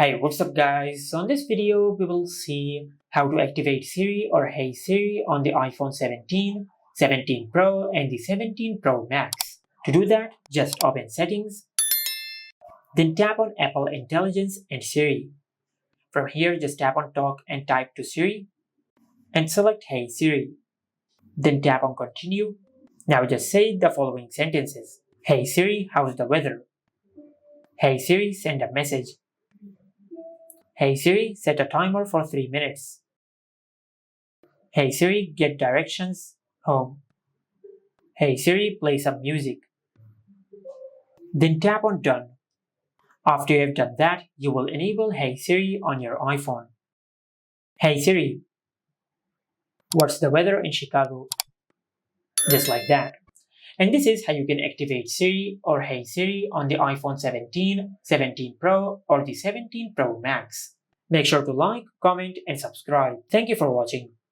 Hey, what's up guys? So in this video, we will see how to activate Siri or Hey Siri on the iPhone 17, 17 Pro and the 17 Pro Max. To do that, just open Settings, then tap on Apple Intelligence and Siri. From here, just tap on Talk and type to Siri and select Hey Siri. Then tap on Continue. Now just say the following sentences. Hey Siri, how's the weather? Hey Siri, send a message. Hey Siri, set a timer for 3 minutes. Hey Siri, get directions home. Hey Siri, play some music. Then tap on Done. After you have done that, you will enable Hey Siri on your iPhone. Hey Siri, what's the weather in Chicago? Just like that. And this is how you can activate Siri or Hey Siri on the iPhone 17, 17 Pro or the 17 Pro Max. Make sure to like, comment and subscribe. Thank you for watching.